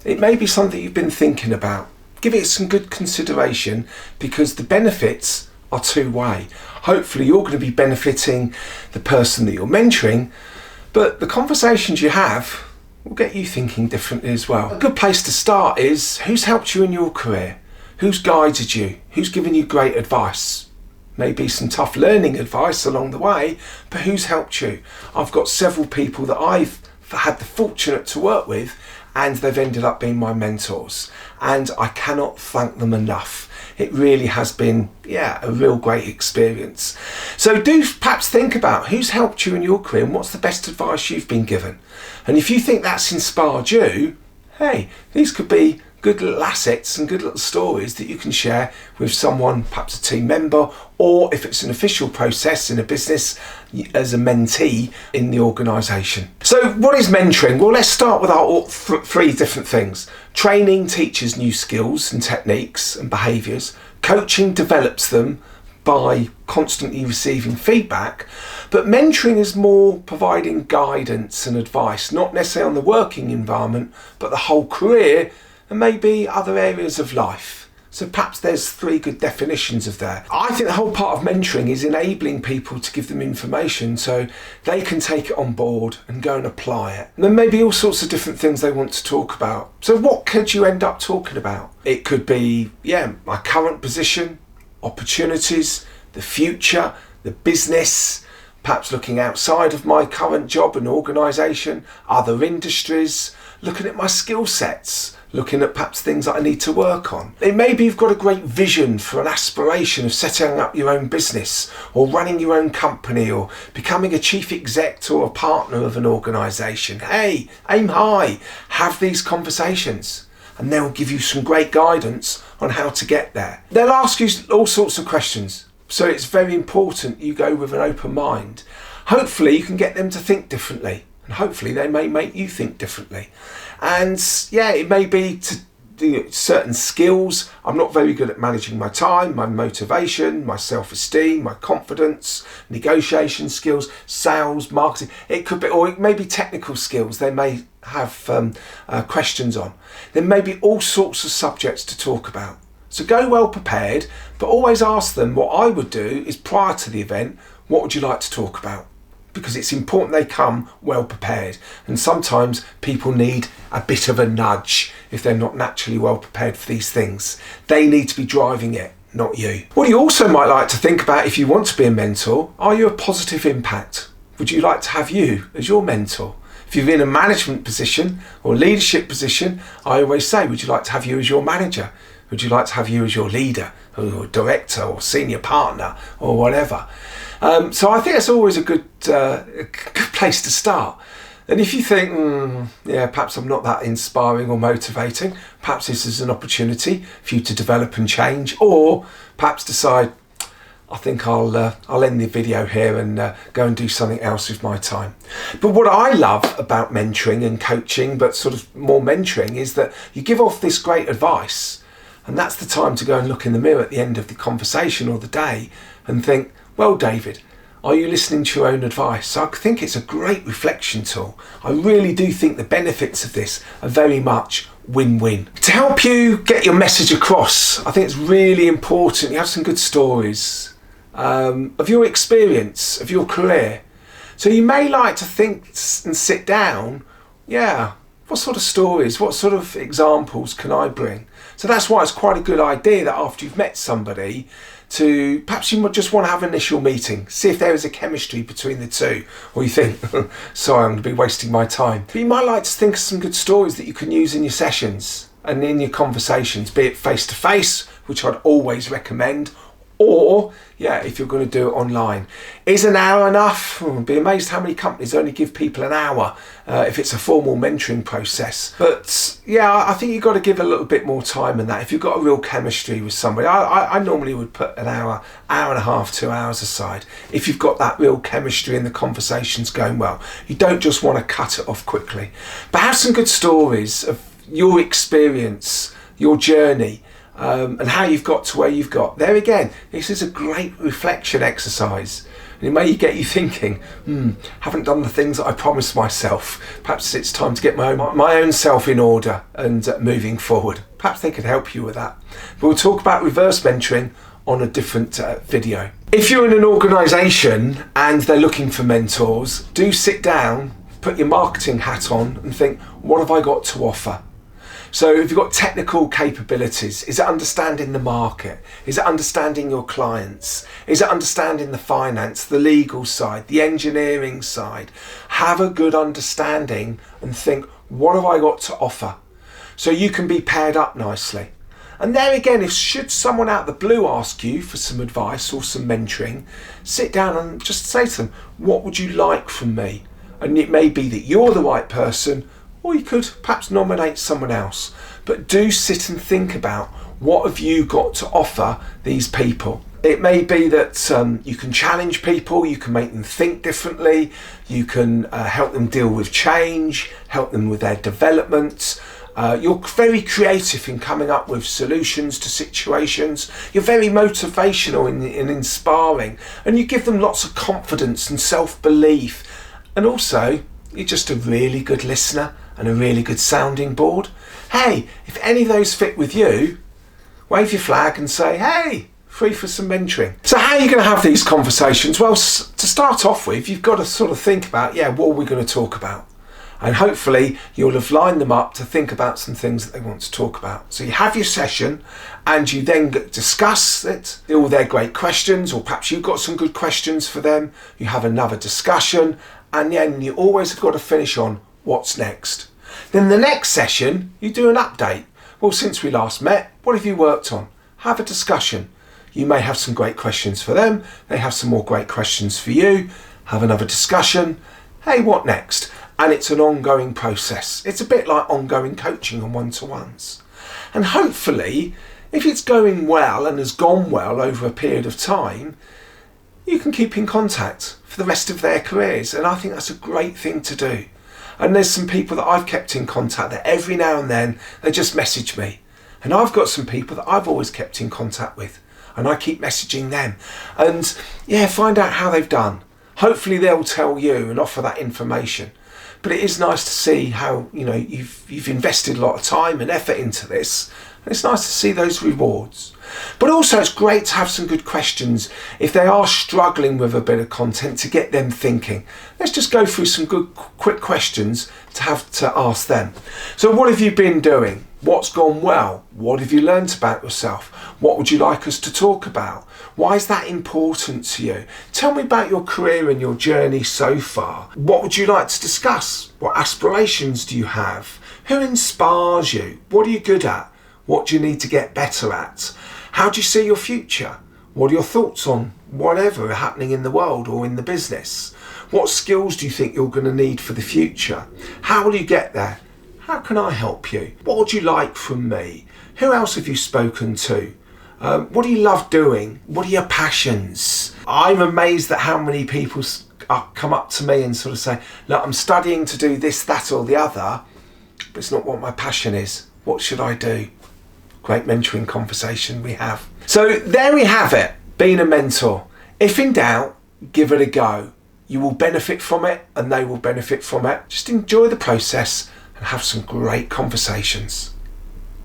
It may be something you've been thinking about. Give it some good consideration, because the benefits are two-way. Hopefully you're going to be benefiting the person that you're mentoring, but the conversations you have will get you thinking differently as well. A good place to start is, who's helped you in your career? Who's guided you? Who's given you great advice? Maybe some tough learning advice along the way, but who's helped you? I've got several people that I've had the fortunate to work with, and they've ended up being my mentors, and I cannot thank them enough. It really has been, a real great experience. So do perhaps think about who's helped you in your career and what's the best advice you've been given. And if you think that's inspired you, hey, these could be good little assets and good little stories that you can share with someone, perhaps a team member, or if it's an official process in a business, as a mentee in the organisation. So what is mentoring? Well, let's start with our three different things. Training teaches new skills and techniques and behaviours. Coaching develops them by constantly receiving feedback. But mentoring is more providing guidance and advice, not necessarily on the working environment, but the whole career and maybe other areas of life. So perhaps there's three good definitions of that. I think the whole part of mentoring is enabling people to give them information so they can take it on board and go and apply it. And there may be all sorts of different things they want to talk about. So what could you end up talking about? It could be, my current position, opportunities, the future, the business, perhaps looking outside of my current job and organisation, other industries, looking at my skill sets, looking at perhaps things that I need to work on. Maybe you've got a great vision for an aspiration of setting up your own business or running your own company or becoming a chief exec or a partner of an organisation. Hey, aim high, have these conversations, and they'll give you some great guidance on how to get there. They'll ask you all sorts of questions, so it's very important you go with an open mind. Hopefully you can get them to think differently, and hopefully they may make you think differently. And it may be to do certain skills. I'm not very good at managing my time, my motivation, my self-esteem, my confidence, negotiation skills, sales, marketing. It could be, or it may be technical skills they may have questions on. There may be all sorts of subjects to talk about. So go well prepared, but always ask them. What I would do is, prior to the event, what would you like to talk about? Because it's important they come well prepared, and sometimes people need a bit of a nudge if they're not naturally well prepared for these things. They need to be driving it, not you. What you also might like to think about, if you want to be a mentor, are you a positive impact? Would you like to have you as your mentor? If you're in a management position or leadership position, I always say, would you like to have you as your manager? Would you like to have you as your leader or director or senior partner or whatever? So I think it's always a good place to start. And if you think, perhaps I'm not that inspiring or motivating, perhaps this is an opportunity for you to develop and change, or perhaps decide, I think I'll end the video here and go and do something else with my time. But what I love about mentoring and coaching, but sort of more mentoring, is that you give off this great advice, and that's the time to go and look in the mirror at the end of the conversation or the day and think, well, David, are you listening to your own advice? So I think it's a great reflection tool. I really do think the benefits of this are very much win-win. To help you get your message across, I think it's really important you have some good stories of your experience, of your career. So you may like to think and sit down, what sort of stories, what sort of examples can I bring? So that's why it's quite a good idea that after you've met somebody, to perhaps you just want to have an initial meeting, see if there is a chemistry between the two, or you think, sorry, I'm going to be wasting my time. But you might like to think of some good stories that you can use in your sessions and in your conversations, be it face-to-face, which I'd always recommend, or if you're going to do it online. Is an hour enough? I'd be amazed how many companies only give people an hour if it's a formal mentoring process. But I think you've got to give a little bit more time than that. If you've got a real chemistry with somebody, I normally would put an hour and a half, 2 hours aside. If you've got that real chemistry and the conversation's going well, you don't just want to cut it off quickly. But have some good stories of your experience, your journey, and how you've got to where you've got. There again, this is a great reflection exercise. And it may get you thinking, haven't done the things that I promised myself. Perhaps it's time to get my own self in order and moving forward. Perhaps they could help you with that. But we'll talk about reverse mentoring on a different video. If you're in an organisation and they're looking for mentors, do sit down, put your marketing hat on and think, what have I got to offer? So if you've got technical capabilities, is it understanding the market? Is it understanding your clients? Is it understanding the finance, the legal side, the engineering side? Have a good understanding and think, what have I got to offer? So you can be paired up nicely. And there again, if should someone out the blue ask you for some advice or some mentoring, sit down and just say to them, what would you like from me? And it may be that you're the right person, or you could perhaps nominate someone else. But do sit and think about, what have you got to offer these people? It may be that you can challenge people, you can make them think differently, you can help them deal with change, help them with their development. You're very creative in coming up with solutions to situations. You're very motivational and inspiring, and you give them lots of confidence and self-belief. And also, you're just a really good listener and a really good sounding board. Hey, if any of those fit with you, wave your flag and say, hey, free for some mentoring. So how are you going to have these conversations? Well, to start off with, you've got to sort of think about, what are we going to talk about? And hopefully you'll have lined them up to think about some things that they want to talk about. So you have your session and you then discuss it, all their great questions, or perhaps you've got some good questions for them. You have another discussion, and then you always have got to finish on what's next. Then the next session, you do an update. Well, since we last met, what have you worked on? Have a discussion. You may have some great questions for them. They have some more great questions for you. Have another discussion. Hey, what next? And it's an ongoing process. It's a bit like ongoing coaching and one-to-ones. And hopefully, if it's going well and has gone well over a period of time, you can keep in contact for the rest of their careers. And I think that's a great thing to do. And there's some people that I've kept in contact that every now and then they just message me. And I've got some people that I've always kept in contact with, and I keep messaging them. And find out how they've done. Hopefully they'll tell you and offer that information. But it is nice to see how, you've invested a lot of time and effort into this. And it's nice to see those rewards. But also it's great to have some good questions if they are struggling with a bit of content, to get them thinking. Let's just go through some good quick questions to have to ask them. So what have you been doing? What's gone well? What have you learned about yourself? What would you like us to talk about? Why is that important to you? Tell me about your career and your journey so far. What would you like to discuss? What aspirations do you have? Who inspires you? What are you good at? What do you need to get better at? How do you see your future? What are your thoughts on whatever are happening in the world or in the business? What skills do you think you're going to need for the future? How will you get there? How can I help you? What would you like from me? Who else have you spoken to? What do you love doing? What are your passions? I'm amazed at how many people come up to me and sort of say, look, I'm studying to do this, that or the other, but it's not what my passion is. What should I do? Great mentoring conversation we have. So there we have it, being a mentor. If in doubt, give it a go. You will benefit from it and they will benefit from it. Just enjoy the process and have some great conversations.